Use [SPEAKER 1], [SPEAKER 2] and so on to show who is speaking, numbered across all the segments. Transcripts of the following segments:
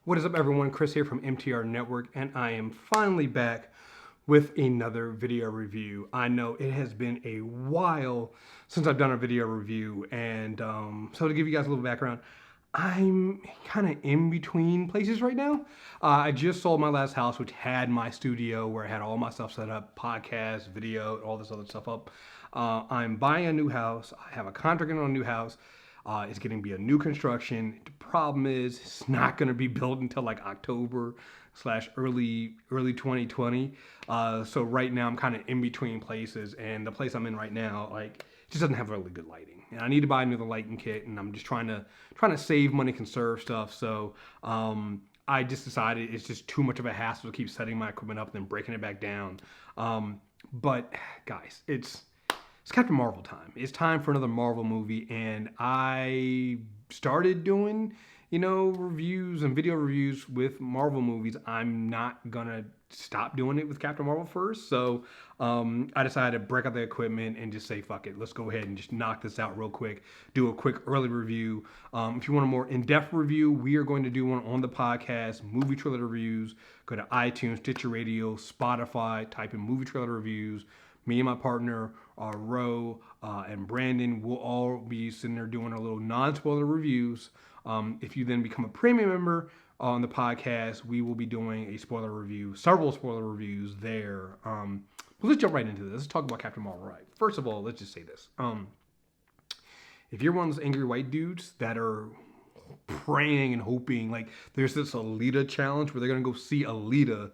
[SPEAKER 1] What is up, everyone? Chris here from MTR Network, and I am finally back with another video review. I know it has been a while since I've done a video review, and so to give you guys a little background, I'm kind of in between places right now. I just sold my last house, which had my studio where I had all my stuff set up, podcast, video, all this other stuff up. I'm buying a new house. I have a contract on a new house. It's going to be a new construction. The problem is it's not going to be built until like October / early 2020. So right now I'm kind of in between places, and the place I'm in right now just doesn't have really good lighting. And I need to buy another lighting kit, and I'm just trying to save money, conserve stuff. So I just decided it's just too much of a hassle to keep setting my equipment up and then breaking it back down. But guys, it's Captain Marvel time. It's time for another Marvel movie, and I started doing, reviews and video reviews with Marvel movies. I'm not gonna stop doing it with Captain Marvel first, so I decided to break out the equipment and just say, fuck it, let's go ahead and just knock this out real quick, do a quick early review. If you want a more in-depth review, we are going to do one on the podcast, movie trailer reviews. Go to iTunes, Stitcher Radio, Spotify, type in movie trailer reviews. Me and my partner, Ro and Brandon, will all be sitting there doing our little non-spoiler reviews. If you then become a premium member on the podcast, we will be doing a spoiler review, several spoiler reviews there. But let's jump right into this. Let's talk about Captain Marvel. Right. First of all, let's just say this. If you're one of those angry white dudes that are praying and hoping, like there's this Alita challenge where they're going to go see Alita,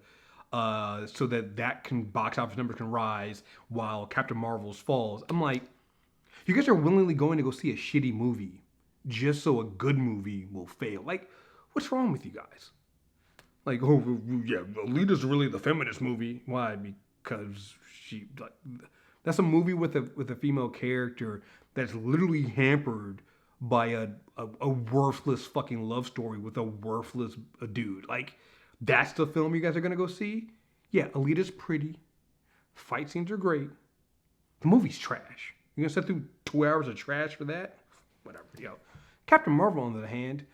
[SPEAKER 1] so that box office numbers can rise while Captain Marvel's falls. I'm like, you guys are willingly going to go see a shitty movie just so a good movie will fail. Like, what's wrong with you guys? Like, oh yeah, Alita's really the feminist movie. Why? Because that's a movie with a female character that's literally hampered by a worthless fucking love story with a worthless dude. Like, that's the film you guys are going to go see? Yeah, Alita's pretty. Fight scenes are great. The movie's trash. You're going to sit through 2 hours of trash for that? Whatever, Captain Marvel, on the other hand,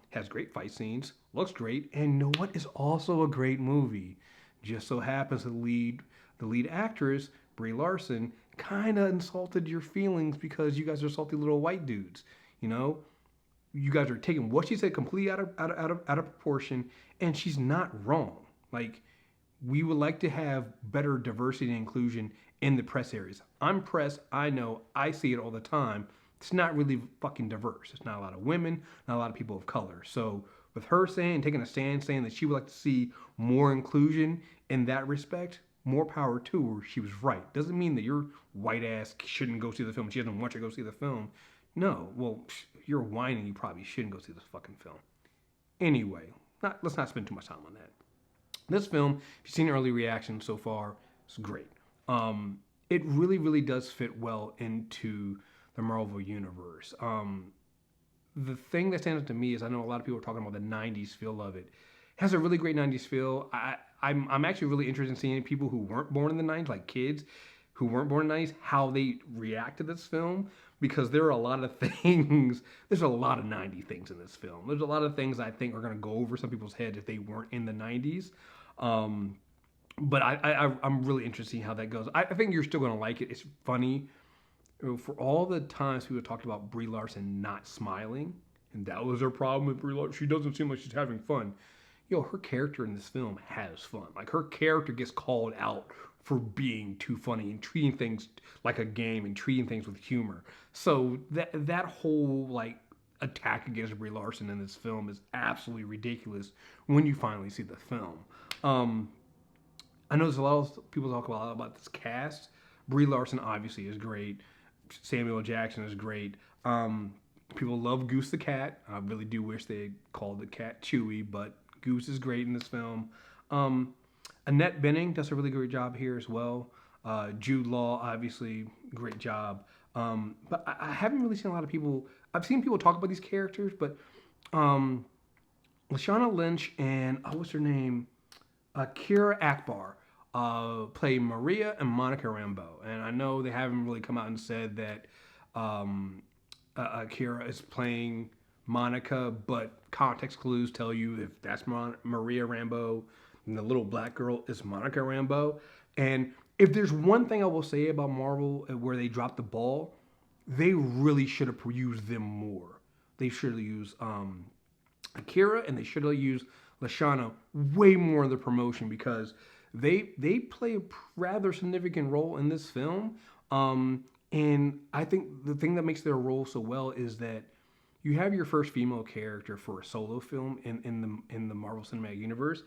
[SPEAKER 1] has great fight scenes, looks great, and you know what is also a great movie? Just so happens the lead actress, Brie Larson, kind of insulted your feelings because you guys are salty little white dudes, You guys are taking what she said completely out of proportion, and she's not wrong. Like, we would like to have better diversity and inclusion in the press areas. I'm press, I know, I see it all the time. It's not really fucking diverse. It's not a lot of women, not a lot of people of color. So with her taking a stand, saying that she would like to see more inclusion in that respect, more power to her. She was right. Doesn't mean that your white ass shouldn't go see the film. She doesn't want you to go see the film. No, well, you're whining. You probably shouldn't go see this fucking film. Anyway, let's not spend too much time on that. This film, if you've seen early reactions so far, it's great. It really, really does fit well into the Marvel universe. The thing that stands out to me is I know a lot of people are talking about the 90s feel of it. It has a really great 90s feel. I'm actually really interested in seeing people who weren't born in the 90s, like kids who weren't born in the 90s, how they react to this film, because there are a lot of things, there's a lot of 90 things in this film. There's a lot of things I think are going to go over some people's heads if they weren't in the 90s. But I'm really interested in how that goes. I think you're still going to like it. It's funny. For all the times people talked about Brie Larson not smiling, and that was her problem with Brie Larson. She doesn't seem like she's having fun. Her character in this film has fun. Like, her character gets called out for being too funny and treating things like a game and treating things with humor. So that whole attack against Brie Larson in this film is absolutely ridiculous when you finally see the film. I know there's a lot of people talk about this cast. Brie Larson obviously is great. Samuel Jackson is great. People love Goose the cat. I really do wish they called the cat Chewie, but Goose is great in this film. Annette Bening does a really great job here as well. Jude Law, obviously, great job. But I haven't really seen a lot of people. I've seen people talk about these characters, but Lashana Lynch and what's her name, Akira Akbar, play Maria and Monica Rambeau, and I know they haven't really come out and said that Akira is playing Monica, but context clues tell you if that's Maria Rambeau, and the little black girl is Monica Rambeau. And if there's one thing I will say about Marvel where they dropped the ball, they really should have used them more. They should have used Akira, and they should have used Lashana way more in the promotion, because they play a rather significant role in this film. And I think the thing that makes their role so well is that you have your first female character for a solo film in the Marvel Cinematic Universe,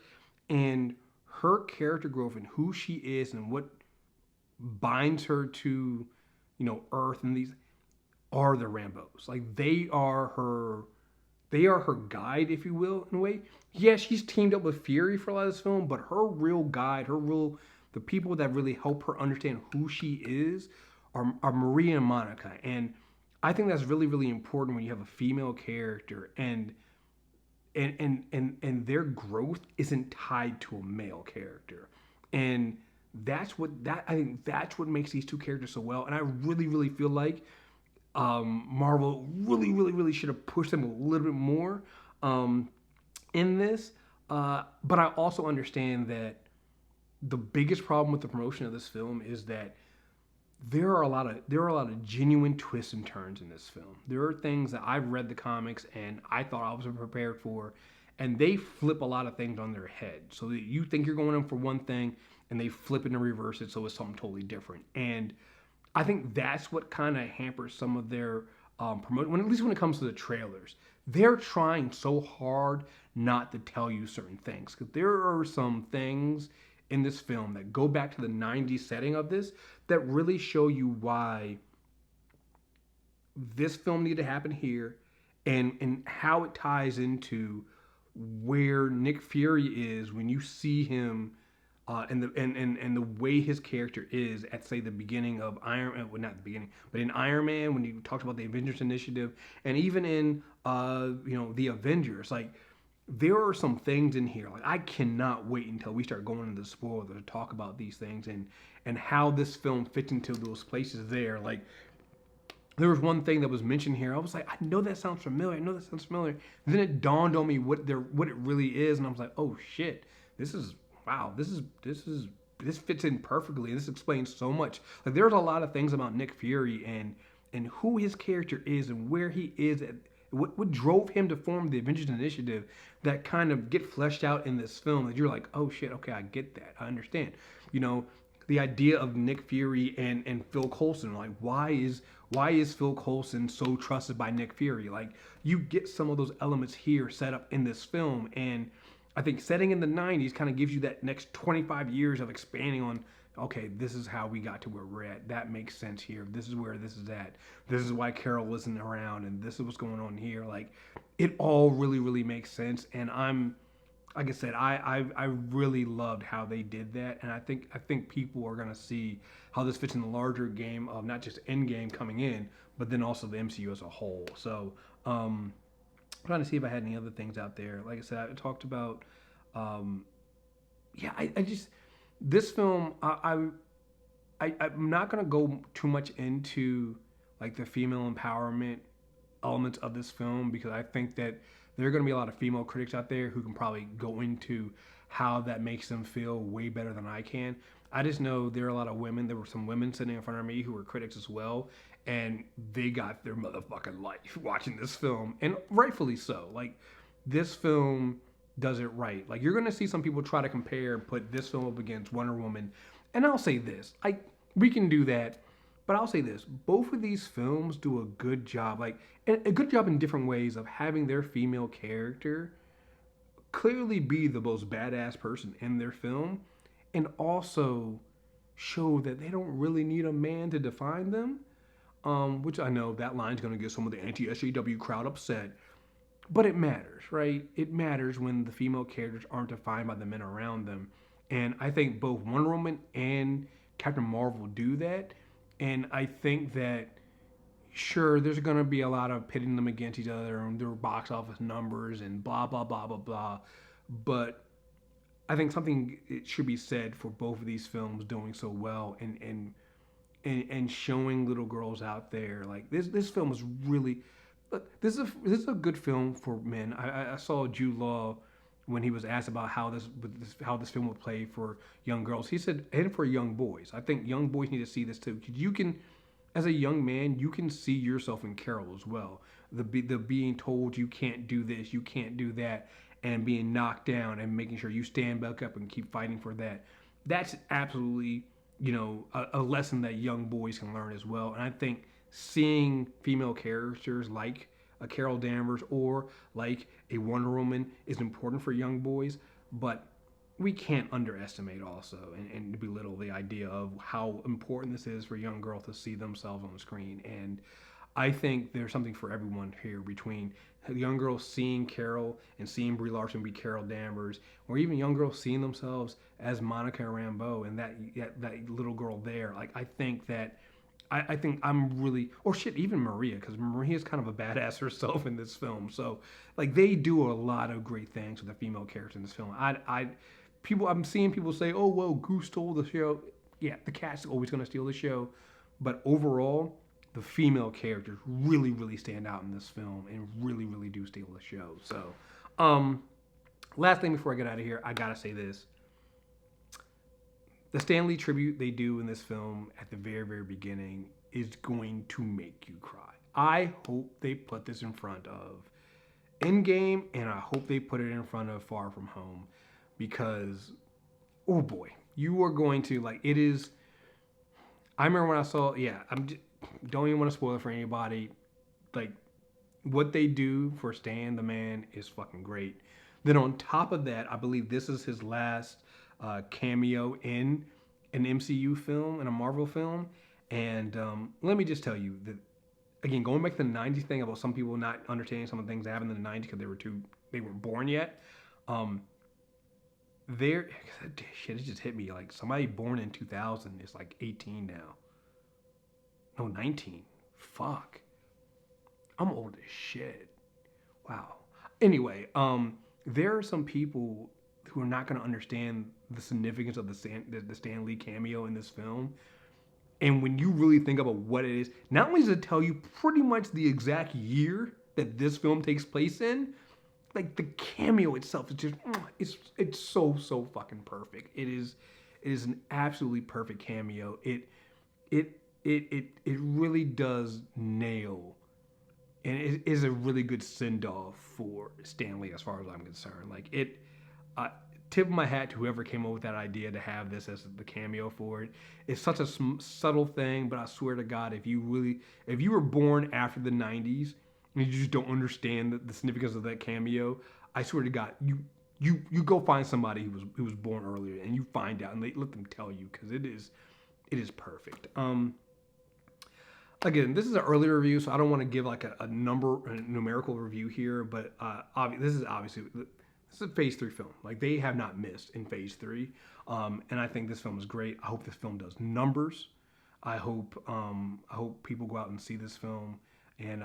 [SPEAKER 1] and her character growth and who she is and what binds her to, Earth, and these are the Rambeaus. Like, they are her guide, if you will, in a way. Yeah, she's teamed up with Fury for a lot of this film, but her real guide, the people that really help her understand who she is are Maria and Monica. And I think that's really, really important when you have a female character and their growth isn't tied to a male character. And I think that's what makes these two characters so well. And I really, really feel like Marvel really, really, really should have pushed them a little bit more in this. But I also understand that the biggest problem with the promotion of this film is that there are a lot of genuine twists and turns in this film. There are things that I've read the comics and I thought I was prepared for, and they flip a lot of things on their head. So that you think you're going in for one thing, and they flip it and reverse it, so it's something totally different. And I think that's what kind of hampers some of their promotion. At least when it comes to the trailers, they're trying so hard not to tell you certain things, because there are some things in this film that go back to the 90s setting of this that really show you why this film needed to happen here, and how it ties into where Nick Fury is when you see him and the way his character is at, say, the beginning of well, not the beginning, but in Iron Man, when he talks about the Avengers Initiative, and even in the Avengers. Like, there are some things in here. Like, I cannot wait until we start going into the spoiler to talk about these things and how this film fits into those places there. Like, there was one thing that was mentioned here. I was like, I know that sounds familiar. And then it dawned on me what it really is, and I was like, oh shit, this fits in perfectly. This explains so much. Like, there's a lot of things about Nick Fury and who his character is and where he is at, what drove him to form the Avengers Initiative, that kind of get fleshed out in this film. That you're like, oh shit, okay, I get that, I understand. The idea of Nick Fury and Phil Coulson. Like, why is Phil Coulson so trusted by Nick Fury? Like, you get some of those elements here set up in this film, and I think setting in the 90s kind of gives you that next 25 years of expanding on, okay, this is how we got to where we're at. That makes sense here. This is where this is at. This is why Carol isn't around, and this is what's going on here. Like, it all really, really makes sense. And like I said, I really loved how they did that. And I think people are going to see how this fits in the larger game of not just Endgame coming in, but then also the MCU as a whole. So, I'm trying to see if I had any other things out there. Like I said, I talked about, I just, this film, I'm not going to go too much into like the female empowerment elements of this film, because I think that there are going to be a lot of female critics out there who can probably go into how that makes them feel way better than I can. I just know there are a lot of women. There were some women sitting in front of me who were critics as well, and they got their motherfucking life watching this film, and rightfully so. Like, this film does it right. Like, you're going to see some people try to compare and put this film up against Wonder Woman, and I'll say this. We can do that, but I'll say this. Both of these films do a good job, like, a good job in different ways of having their female character clearly be the most badass person in their film, and also show that they don't really need a man to define them. Which I know that line's going to get some of the anti-SJW crowd upset, but it matters, right? It matters when the female characters aren't defined by the men around them. And I think both Wonder Woman and Captain Marvel do that. And I think that, sure, there's going to be a lot of pitting them against each other and their box office numbers and blah, blah, blah, blah, blah. But I think something it should be said for both of these films doing so well and showing little girls out there. Like, this film is really, look, this is a good film for men. I saw Jude Law when he was asked about how this film would play for young girls. He said, and for young boys. I think young boys need to see this too. 'Cause you can, as a young man, you can see yourself in Carol as well. The being told you can't do this, you can't do that, and being knocked down and making sure you stand back up and keep fighting for that. That's absolutely, a lesson that young boys can learn as well. And I think seeing female characters like a Carol Danvers or like a Wonder Woman is important for young boys, but we can't underestimate also and belittle the idea of how important this is for a young girl to see themselves on the screen. And I think there's something for everyone here between young girls seeing Carol and seeing Brie Larson be Carol Danvers, or even young girls seeing themselves as Monica Rambeau and that little girl there. Like I think I'm really, or shit, even Maria, because Maria's kind of a badass herself in this film. So like they do a lot of great things with the female characters in this film. I'm seeing people say, oh well, Goose stole the show. Yeah, the cat's always gonna steal the show, but overall, the female characters really, really stand out in this film and really, really do steal the show. So, last thing before I get out of here, I gotta say this. The Stan Lee tribute they do in this film at the very, very beginning is going to make you cry. I hope they put this in front of Endgame, and I hope they put it in front of Far From Home, because, oh boy, you are going to, like, it is, I remember when I saw, don't even want to spoil it for anybody. Like, what they do for Stan the Man is fucking great. Then on top of that, I believe this is his last cameo in an MCU film, in a Marvel film. And let me just tell you that, again, going back to the 90s thing about some people not understanding some of the things that happened in the 90s because they weren't born yet. It just hit me. Like, somebody born in 2000 is like 18 now. No, 19. Fuck. I'm old as shit. Wow. Anyway, there are some people who are not going to understand the significance of the Stan Lee cameo in this film. And when you really think about what it is, not only does it tell you pretty much the exact year that this film takes place in, like the cameo itself is just, it's so fucking perfect. It is an absolutely perfect cameo. It really does nail, and it is a really good send-off for Stan Lee as far as I'm concerned. Like tip of my hat to whoever came up with that idea to have this as the cameo for it. It's such a subtle thing, but I swear to God, if you were born after the 90s and you just don't understand the significance of that cameo, I swear to God, you go find somebody who was born earlier and you find out and let them tell you, because it is perfect. Again, this is an early review, so I don't want to give like a numerical review here, but this is a phase 3 film. Like, they have not missed in phase 3. And I think this film is great. I hope this film does numbers. I hope people go out and see this film. And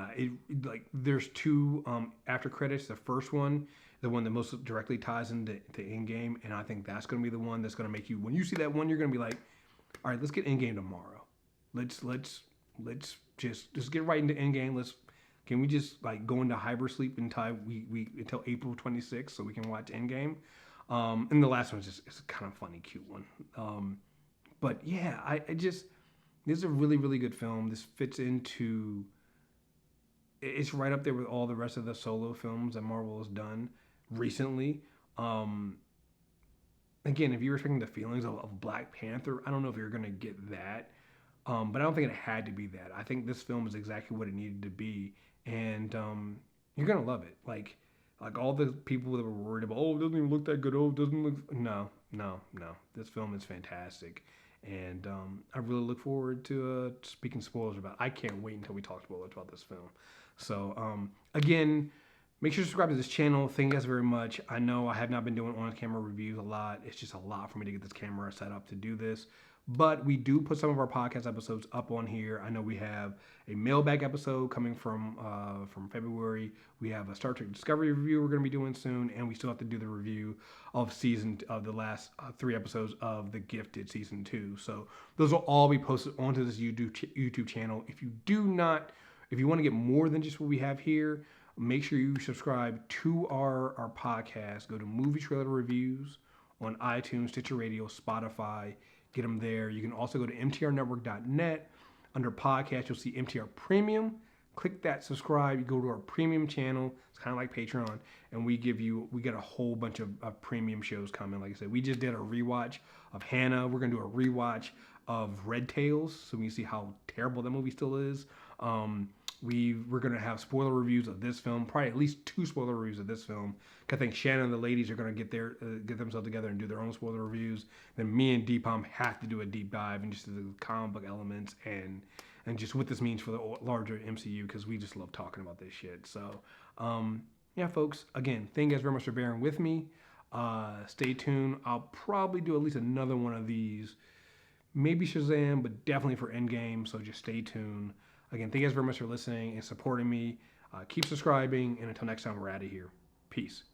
[SPEAKER 1] there's two after credits. The first one, the one that most directly ties into Endgame, and I think that's going to be the one that's going to make you, when you see that one, you're going to be like, all right, let's get Endgame tomorrow. Let's just get right into Endgame. Can we just like go into hypersleep until April 26th so we can watch Endgame? And the last one is just, it's a kind of funny, cute one. But yeah, this is a really, really good film. This fits into, it's right up there with all the rest of the solo films that Marvel has done recently. Again, if you're respecting the feelings of Black Panther, I don't know if you're going to get that. But I don't think it had to be that. I think this film is exactly what it needed to be. And you're going to love it. Like all the people that were worried about, oh, it doesn't even look that good. Oh, it doesn't look... No. This film is fantastic. And I really look forward to speaking spoilers about it. I can't wait until we talk spoilers about this film. So, again, make sure to subscribe to this channel. Thank you guys very much. I know I have not been doing on-camera reviews a lot. It's just a lot for me to get this camera set up to do this. But we do put some of our podcast episodes up on here. I know we have a mailbag episode coming from February. We have a Star Trek Discovery review we're going to be doing soon, and we still have to do the review of the last 3 episodes of The Gifted Season 2. So those will all be posted onto this YouTube channel. If If you want to get more than just what we have here, make sure you subscribe to our podcast. Go to Movie Trailer Reviews on iTunes, Stitcher Radio, Spotify. Get them there. You can also go to mtrnetwork.net. Under podcast, you'll see MTR Premium. Click that, subscribe. You go to our premium channel. It's kind of like Patreon, and we get a whole bunch of premium shows coming. Like I said, we just did a rewatch of Hannah. We're gonna do a rewatch of Red Tails, so we can see how terrible that movie still is. We're gonna have spoiler reviews of this film, probably at least 2 spoiler reviews of this film. I think Shannon and the ladies are gonna get themselves together and do their own spoiler reviews. Then me and Deepam have to do a deep dive into the comic book elements and just what this means for the larger MCU, because we just love talking about this shit. So, yeah, folks, again, thank you guys very much for bearing with me. Stay tuned. I'll probably do at least another one of these. Maybe Shazam, but definitely for Endgame, so just stay tuned. Again, thank you guys very much for listening and supporting me. Keep subscribing, and until next time, we're out of here. Peace.